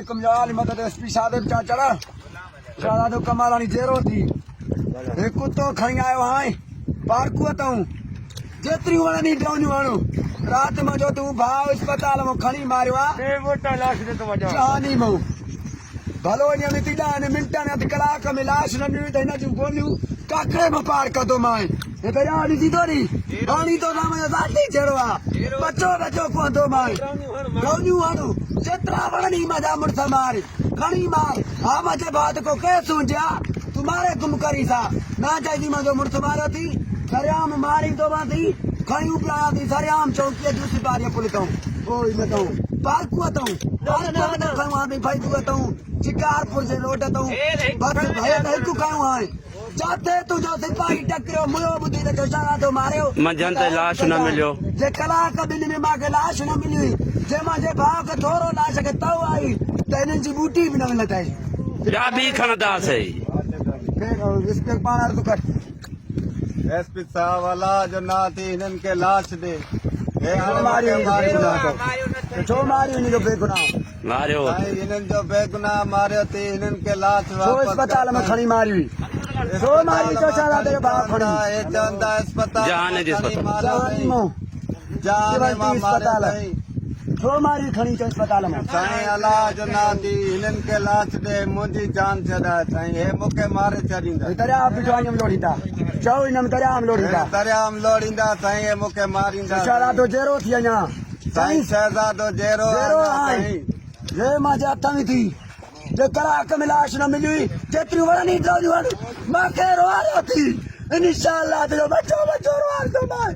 कमजाल मदद एसपी सादे चाचड़ा सारा तो कमालानी जेरो थी एक कुत्तो खणी आयो हाय पार्कू अथऊं जेतिरी वणनी ड्राउनियूं हणो रात में जो तू भाव अस्पताल में खणी मारियो आहे जानी मऊ भलो इन में तीडा ने मिंटा ने अध कलाक में लाश न मिली त हिन जूं गोलियूं काकड़े में पार कदो माए हे त यार ॾिसी थो नी पाणी तो नाम जो दादी चढ़ो आहे बचो बचो पवंदो माए ड्राउनियूं हणो जेतिरा वणनी मजा मुड़स मार खणी मार हा मजे बात को के सूंझा तुम्हारे गुम करी सा ना चाहिए मजो मुड़स मारो थी सरियाम मारी तो थी खणी पिया थी सरियाम चौकी दूसरी बार पुलिस ओई में तो पार्कू अथऊं खणो आहे भाई तू अथऊं शिकारपुर से रोड अथऊं बस भय नहीं तू खणो आहे जाते तू जो सिपाही टकरियो मुयो बुद्धि तो सारा तो मारियो मंझंदि ताईं लाश न मिलियो जे कलाक ॿिनि में मांखे लाश न मिली हुई जे मुंहिंजे भाउ खे थोरो लाश खे तव आई त हिननि जी बूटी बि न मिलंदी ॿिया बि खणंदासीं पाण तूं कर एसपी साहब वाला जो ना थी इन्हनि खे लाश दे छो मारियो हिन जो बेगुनाह मारियो इन्हनि जो बेगुनाह मारियो थी इन्हनि खे लाश छो अस्पताल में खणी मारी हुई छो मारी छो सारा तेरे भाउ खणी हे चवंदा अस्पताल जहान जे अस्पताल जहानी मां जान मां अस्पताल मारियो छो मारी खणी चो अस्पताल में साईं अलाह जो ना थी हिननि खे लाश दे मुंहिंजी जान छॾाए साईं हे मूंखे मारे छॾींदा दरिया बि में लोड़ींदा चओ हिन में दरिया में लोड़ींदा दरिया में लोड़ींदा साईं हे मूंखे मारींदा सारा तो जेरो थी अञा साईं शहज़ादो जेरो जेरो आहे आहे जे मुंहिंजे हथ में थी जे कलाक में लाश न मिली हुई जेतिरियूं वणनी ड्राउनियूं हणो मूंखे रोआरियो थी इंशाअल्लाह तुंहिंजो बचो बचो रोआर थो मां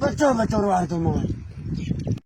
बचो बचो रोआर थो मां